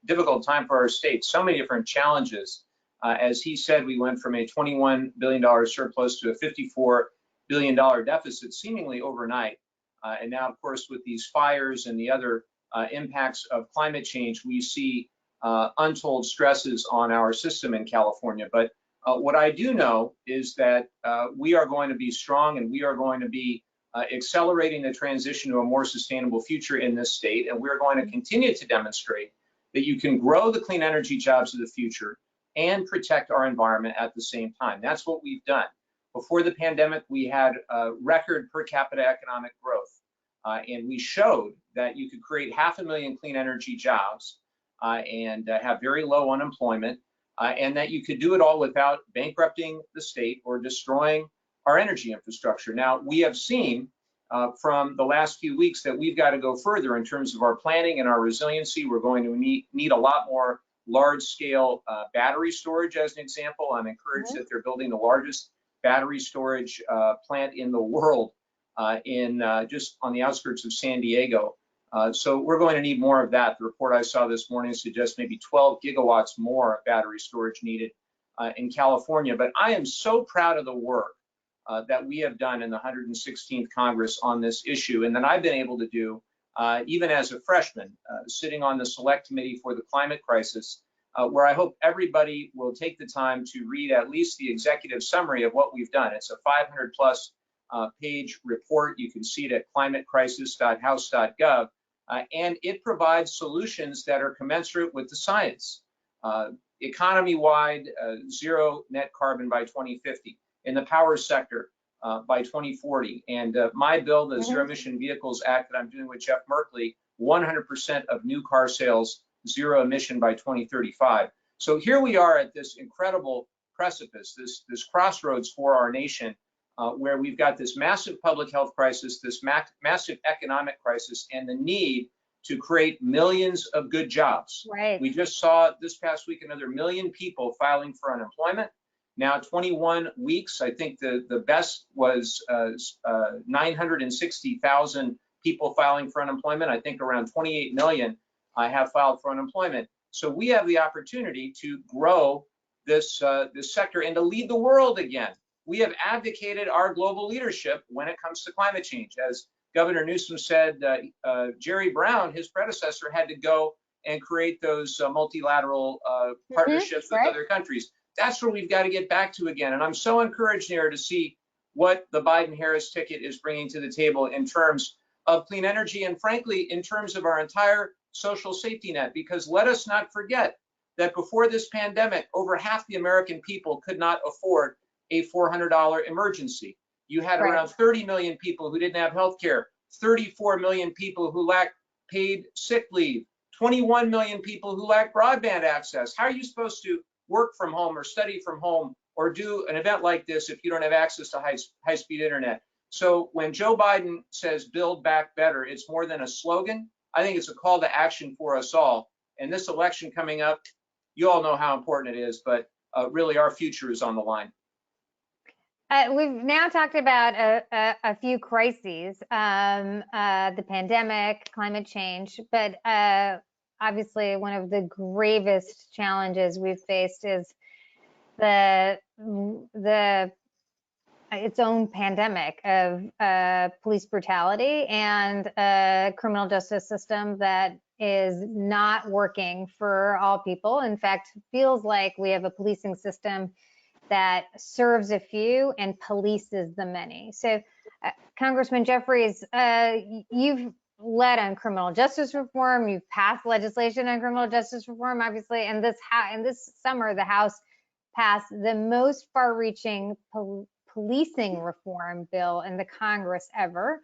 difficult time for our state. So many different challenges. As he said, we went from a $21 billion surplus to a $54 billion deficit seemingly overnight. And now, of course, with these fires and the other impacts of climate change, we see untold stresses on our system in California. But what I do know is that we are going to be strong, and we are going to be accelerating the transition to a more sustainable future in this state. And we're going to continue to demonstrate that you can grow the clean energy jobs of the future and protect our environment at the same time. That's what we've done. Before the pandemic, we had record per capita economic growth, and we showed that you could create 500,000 clean energy jobs and have very low unemployment, and that you could do it all without bankrupting the state or destroying our energy infrastructure. Now, we have seen from the last few weeks that we've got to go further in terms of our planning and our resiliency. We're going to need a lot more large-scale battery storage, as an example. I'm encouraged that they're building the largest battery storage plant in the world in just on the outskirts of San Diego. So we're going to need more of that. The report I saw this morning suggests maybe 12 gigawatts more of battery storage needed in California. But I am so proud of the work that we have done in the 116th Congress on this issue, and that I've been able to do even as a freshman, sitting on the Select Committee for the Climate Crisis, where I hope everybody will take the time to read at least the executive summary of what we've done. It's a 500+ page report. You can see it at climatecrisis.house.gov, and it provides solutions that are commensurate with the science. Economy-wide, zero net carbon by 2050. In the power sector by 2040. And my bill, the Zero Emission Vehicles Act that I'm doing with Jeff Merkley, 100% of new car sales, zero emission by 2035. So here we are at this incredible precipice, this crossroads for our nation, where we've got this massive public health crisis, this massive economic crisis, and the need to create millions of good jobs. Right. We just saw this past week another 1 million people filing for unemployment. Now 21 weeks, I think the best was 960,000 people filing for unemployment. I think around 28 million have filed for unemployment. So we have the opportunity to grow this sector and to lead the world again. We have abdicated our global leadership when it comes to climate change. As Governor Newsom said, Jerry Brown, his predecessor, had to go and create those multilateral partnerships with other countries. That's where we've got to get back to again. And I'm so encouraged, Neera, to see what the Biden-Harris ticket is bringing to the table in terms of clean energy and, frankly, in terms of our entire social safety net. Because let us not forget that before this pandemic, over half the American people could not afford a $400 emergency. You had around 30 million people who didn't have health care, 34 million people who lacked paid sick leave, 21 million people who lack broadband access. How are you supposed to work from home or study from home or do an event like this if you don't have access to high-speed internet? So when Joe Biden says build back better, it's more than a slogan. I think it's a call to action for us all. And this election coming up, you all know how important it is, but really our future is on the line. We've now talked about a few crises, the pandemic, climate change, but obviously one of the gravest challenges we've faced is its own pandemic of police brutality and a criminal justice system that is not working for all people. In fact, feels like we have a policing system that serves a few and polices the many. So, Congressman Jeffries, you've led on criminal justice reform. You've passed legislation on criminal justice reform, obviously. And this summer, the House passed the most far-reaching policing reform bill in the Congress ever.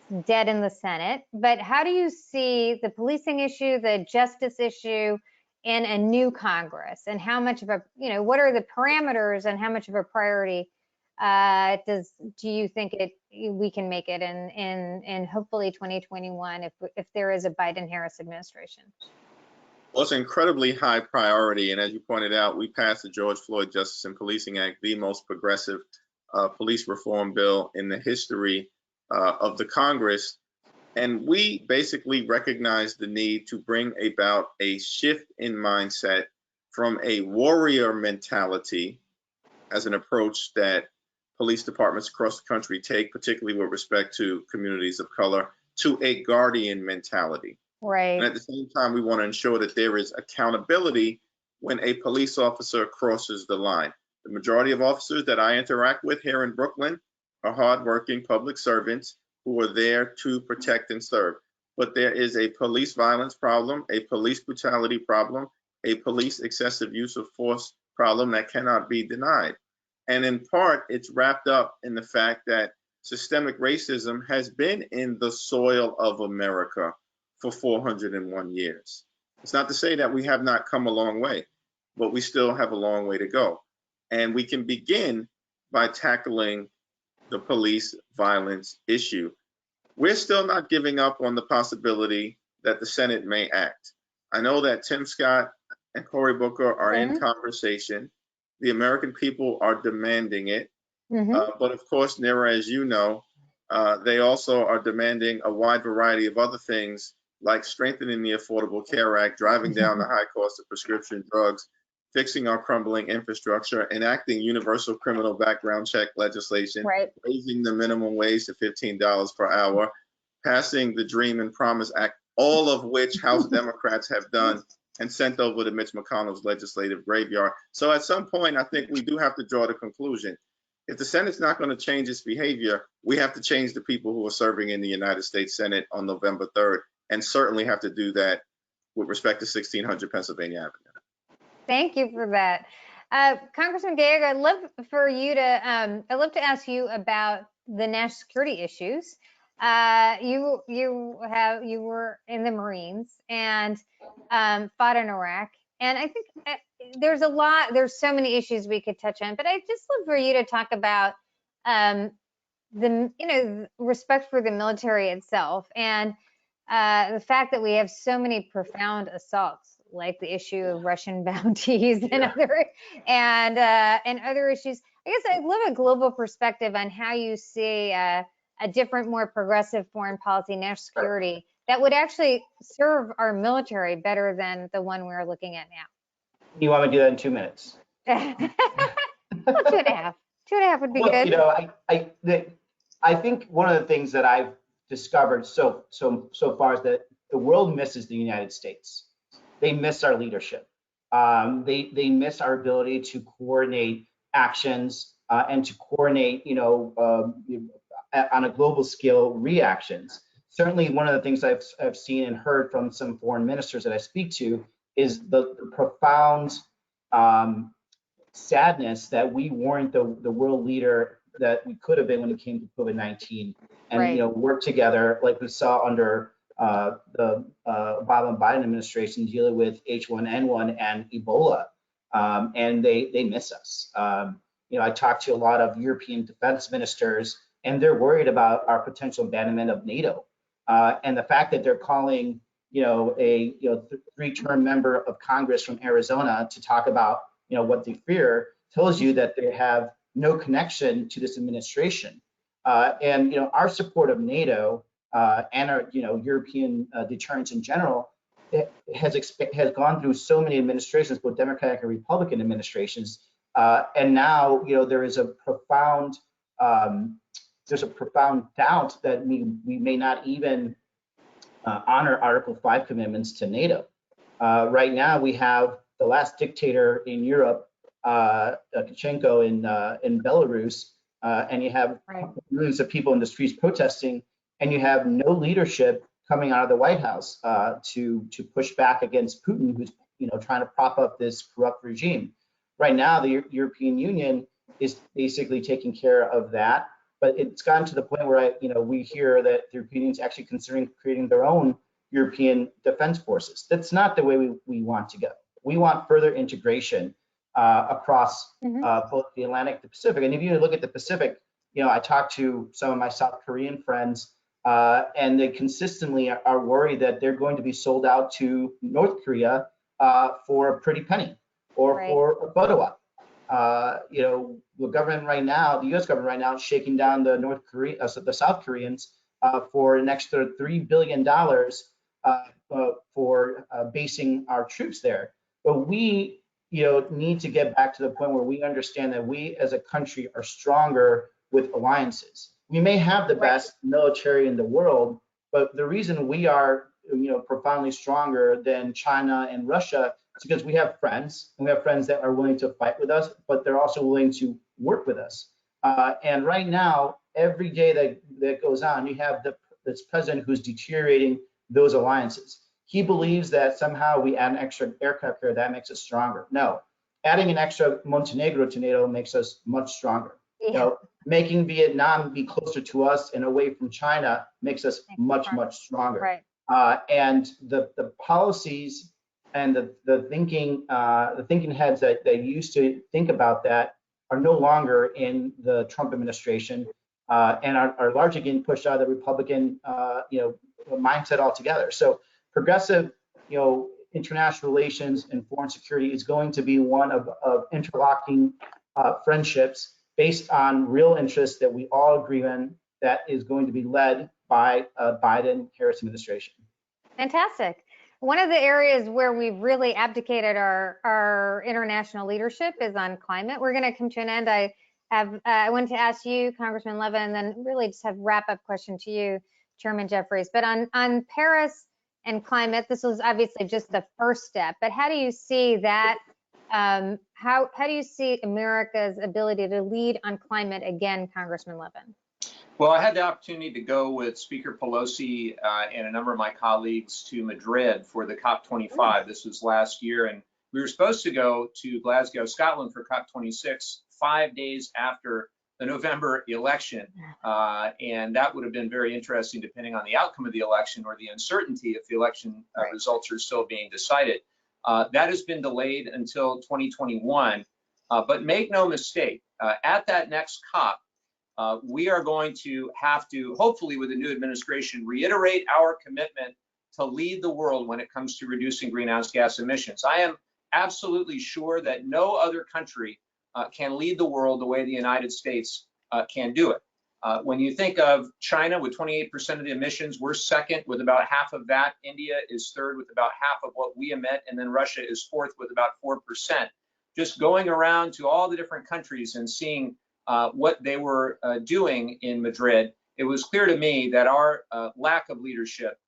It's dead in the Senate. But how do you see the policing issue, the justice issue, in a new Congress, and how much of a, what are the parameters and how much of a priority do you think we can make it in hopefully 2021 if there is a Biden-Harris administration? Well, it's an incredibly high priority, and as you pointed out, we passed the George Floyd Justice and Policing Act, the most progressive police reform bill in the history of the Congress. And we basically recognize the need to bring about a shift in mindset from a warrior mentality as an approach that police departments across the country take, particularly with respect to communities of color, to a guardian mentality. Right. And at the same time, we want to ensure that there is accountability when a police officer crosses the line. The majority of officers that I interact with here in Brooklyn are hardworking public servants who are there to protect and serve. But there is a police violence problem, a police brutality problem, a police excessive use of force problem that cannot be denied. And in part, it's wrapped up in the fact that systemic racism has been in the soil of America for 401 years. It's not to say that we have not come a long way, but we still have a long way to go. And we can begin by tackling the police violence issue. We're still not giving up on the possibility that the Senate may act. I know that Tim Scott and Cory Booker are in conversation. The American people are demanding it. But of course, Neera, as you know, They also are demanding a wide variety of other things, like strengthening the Affordable Care Act, driving down the high cost of prescription drugs, fixing our crumbling infrastructure, enacting universal criminal background check legislation, raising the minimum wage to $15 per hour, passing the Dream and Promise Act, all of which House Democrats have done and sent over to Mitch McConnell's legislative graveyard. So at some point, I think we do have to draw the conclusion. If the Senate's not going to change its behavior, we have to change the people who are serving in the United States Senate on November 3rd, and certainly have to do that with respect to 1600 Pennsylvania Avenue. Thank you for that. Congressman Gallego, I'd love to ask you about the national security issues. You were in the Marines and fought in Iraq, and I think there's so many issues we could touch on, but I'd just love for you to talk about the respect for the military itself, and the fact that we have so many profound assaults, like the issue of Russian bounties and other issues. I guess I'd love a global perspective on how you see a different, more progressive foreign policy, national security that would actually serve our military better than the one we're looking at now. You want me to do that in 2 minutes? Well, 2.5. 2.5 would be good. You know, I think one of the things that I've discovered so far is that the world misses the United States. They miss our leadership. They miss our ability to coordinate actions and to coordinate, on a global scale reactions. Certainly, one of the things I've seen and heard from some foreign ministers that I speak to is the profound sadness that we weren't the world leader that we could have been when it came to COVID-19, and work together like we saw under the Obama and Biden administration dealing with H1N1 and Ebola, and they miss us. I talked to a lot of European defense ministers, and they're worried about our potential abandonment of NATO, and the fact that they're calling a three-term member of Congress from Arizona to talk about what they fear tells you that they have no connection to this administration. And our support of NATO and our European deterrence in general has gone through so many administrations, both Democratic and Republican administrations, and now there is a profound doubt that we may not even honor Article 5 commitments to NATO. Right now, we have the last dictator in Europe, Lukashenko in Belarus, and you have millions of people in the streets protesting, and you have no leadership coming out of the White House to push back against Putin, who's trying to prop up this corrupt regime. Right now, the European Union is basically taking care of that, but it's gotten to the point where we hear that the European Union is actually considering creating their own European defense forces. That's not the way we want to go. We want further integration across both the Atlantic and the Pacific. And if you look at the Pacific, I talked to some of my South Korean friends, and they consistently are worried that they're going to be sold out to North Korea for a pretty penny or for a photo op. The government right now, the U.S. government right now, is shaking down the South Koreans for an extra $3 billion for basing our troops there. But we, need to get back to the point where we understand that we as a country are stronger with alliances. We may have the best military in the world, but the reason we are, profoundly stronger than China and Russia is because we have friends, and we have friends that are willing to fight with us, but they're also willing to work with us. And right now, every day that goes on, you have this president who's deteriorating those alliances. He believes that somehow we add an extra aircraft carrier that makes us stronger. No, adding an extra Montenegro to NATO makes us much stronger. Making Vietnam be closer to us and away from China makes us much stronger. And the policies and the thinking heads that used to think about that are no longer in the Trump administration, and are largely getting pushed out of the Republican mindset altogether. So progressive international relations and foreign security is going to be one of interlocking friendships based on real interests that we all agree on that is going to be led by a Biden-Harris administration. Fantastic. One of the areas where we've really abdicated our international leadership is on climate. We're going to come to an end. I wanted to ask you, Congressman Levin, and then really just have wrap-up question to you, Chairman Jeffries. But on Paris and climate, this was obviously just the first step. But how do you see that? How do you see America's ability to lead on climate again, Congressman Levin? Well, I had the opportunity to go with Speaker Pelosi and a number of my colleagues to Madrid for the COP25. This was last year, and we were supposed to go to Glasgow, Scotland for COP26 5 days after the November election. And that would have been very interesting depending on the outcome of the election or the uncertainty if the election results are still being decided. That has been delayed until 2021. But make no mistake, at that next COP, we are going to have to, hopefully with the new administration, reiterate our commitment to lead the world when it comes to reducing greenhouse gas emissions. I am absolutely sure that no other country can lead the world the way the United States can do it. When you think of China with 28% of the emissions, we're second with about half of that. India is third with about half of what we emit, and then Russia is fourth with about 4%. Just going around to all the different countries and seeing what they were doing in Madrid, it was clear to me that our lack of leadership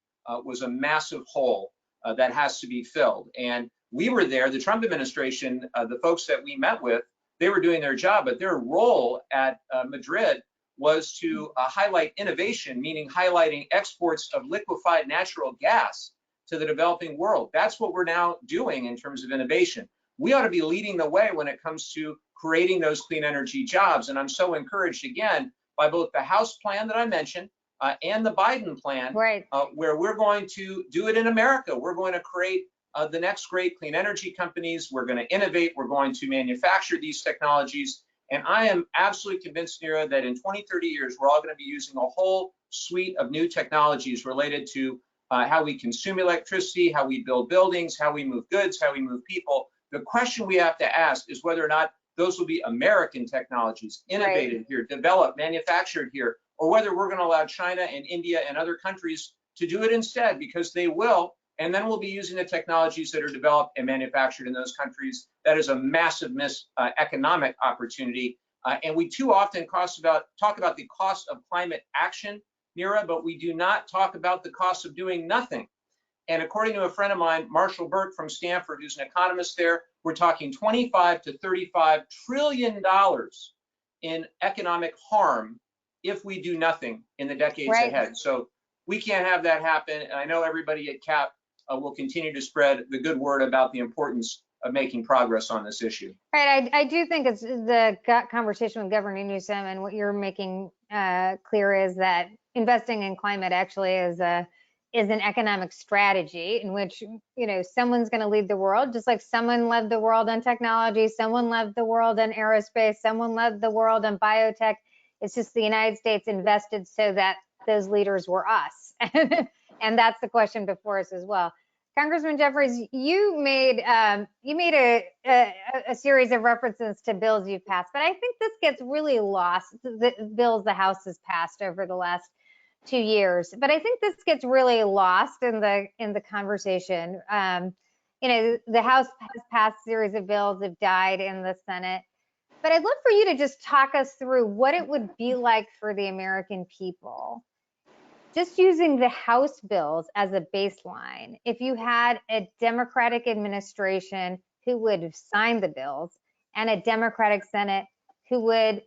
was a massive hole that has to be filled. And we were there, the Trump administration, the folks that we met with, they were doing their job, but their role at Madrid was to highlight innovation, meaning highlighting exports of liquefied natural gas to the developing world. That's what we're now doing in terms of innovation. We ought to be leading the way when it comes to creating those clean energy jobs. And I'm so encouraged, again, by both the House plan that I mentioned and the Biden plan, where we're going to do it in America. We're going to create the next great clean energy companies. We're going to innovate. We're going to manufacture these technologies. And I am absolutely convinced, Neera, that in 20, 30 years, we're all going to be using a whole suite of new technologies related to how we consume electricity, how we build buildings, how we move goods, how we move people. The question we have to ask is whether or not those will be American technologies, innovated here, developed, manufactured here, or whether we're going to allow China and India and other countries to do it instead, because they will. And then we'll be using the technologies that are developed and manufactured in those countries. That is a massive economic opportunity. And we too often talk about the cost of climate action, Neera, but we do not talk about the cost of doing nothing. And according to a friend of mine, Marshall Burke from Stanford, who's an economist there, we're talking $25 to $35 trillion in economic harm if we do nothing in the decades ahead. So we can't have that happen. And I know everybody at CAP will continue to spread the good word about the importance of making progress on this issue. Right. I do think it's the conversation with Governor Newsom, and what you're making clear is that investing in climate actually is an economic strategy in which, you know, someone's going to lead the world, just like someone led the world on technology, someone led the world on aerospace, someone led the world on biotech. It's just the United States invested so that those leaders were us. And that's the question before us as well. Congressman Jeffries, you made a series of references to bills you've passed, but I think this gets really lost, the bills the House has passed over the last 2 years. But I think this gets really lost in the conversation. You know, the House has passed a series of bills that died in the Senate. But I'd love for you to just talk us through what it would be like for the American people, just using the House bills as a baseline, if you had a Democratic administration who would have signed the bills and a Democratic Senate who would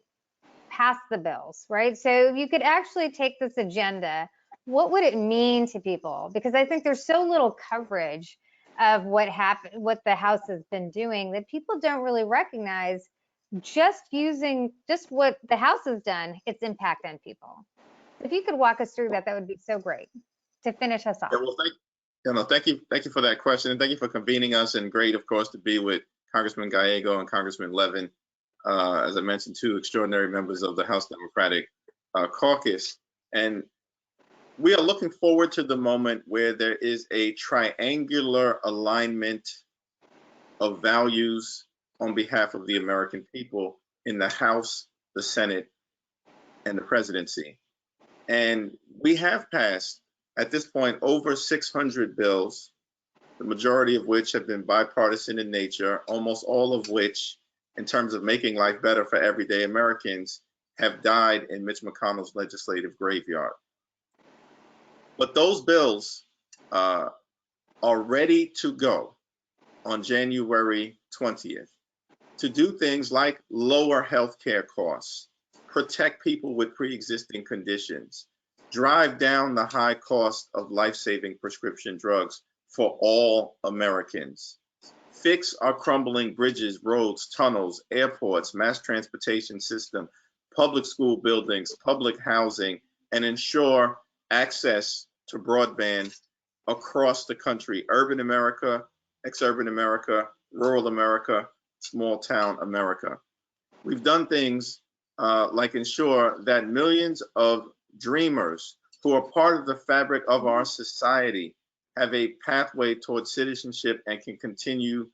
pass the bills, right? So you could actually take this agenda. What would it mean to people? Because I think there's so little coverage of what the House has been doing, that people don't really recognize just what the House has done, its impact on people. If you could walk us through that, that would be so great to finish us off. Yeah, well, thank you for that question, and thank you for convening us. And great, of course, to be with Congressman Gallego and Congressman Levin, as I mentioned, two extraordinary members of the House Democratic Caucus. And we are looking forward to the moment where there is a triangular alignment of values on behalf of the American people in the House, the Senate, and the presidency. And we have passed, at this point, over 600 bills, the majority of which have been bipartisan in nature, almost all of which, in terms of making life better for everyday Americans, have died in Mitch McConnell's legislative graveyard. But those bills are ready to go on January 20th to do things like lower healthcare costs, protect people with pre-existing conditions, drive down the high cost of life-saving prescription drugs for all Americans, fix our crumbling bridges, roads, tunnels, airports, mass transportation system, public school buildings, public housing, and ensure access to broadband across the country, urban America, exurban America, rural America, small town America. We've done things like ensure that millions of dreamers who are part of the fabric of our society have a pathway towards citizenship and can continue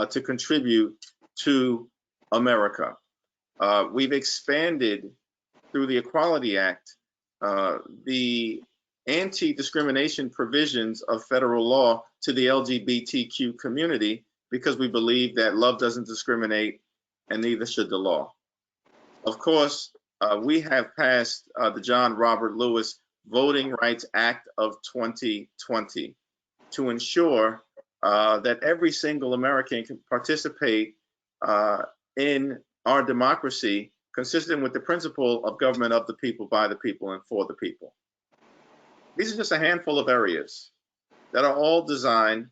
to contribute to America. We've expanded through the Equality Act the anti-discrimination provisions of federal law to the LGBTQ community because we believe that love doesn't discriminate and neither should the law. Of course, we have passed the John Robert Lewis Voting Rights Act of 2020 to ensure that every single American can participate in our democracy consistent with the principle of government of the people, by the people, and for the people. These are just a handful of areas that are all designed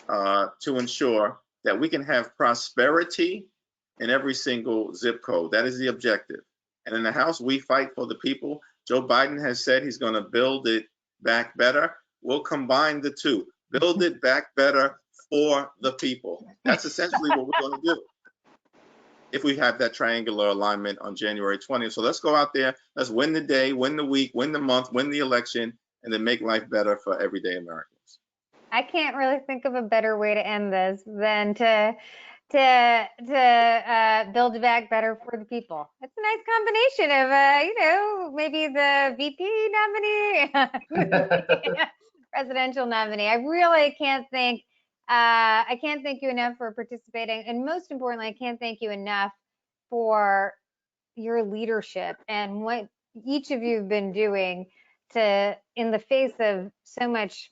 to ensure that we can have prosperity in every single zip code. That is the objective. And in the House, we fight for the people. Joe Biden has said he's going to build it back better. We'll combine the two. Build it back better for the people. That's essentially what we're going to do if we have that triangular alignment on January 20th. So let's go out there. Let's win the day, win the week, win the month, win the election, and then make life better for everyday Americans. I can't really think of a better way to end this than to build back better for the people. It's a nice combination of, maybe the VP nominee, presidential nominee. I really can't thank you enough for participating, and most importantly, I can't thank you enough for your leadership and what each of you have been doing to, in the face of so much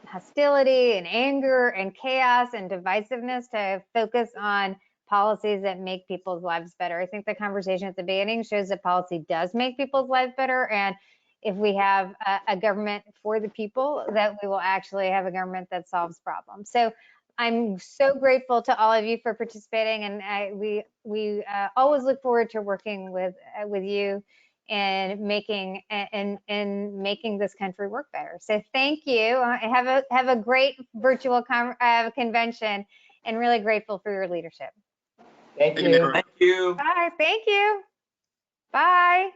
hostility and anger and chaos and divisiveness, to focus on policies that make people's lives better. I think the conversation at the beginning shows that policy does make people's lives better, and if we have a government for the people, that we will actually have a government that solves problems. So I'm so grateful to all of you for participating, and we always look forward to working with you and making this country work better. So thank you. Have a great virtual convention, and really grateful for your leadership. Thank you. Thank you. Bye. Thank you. Bye.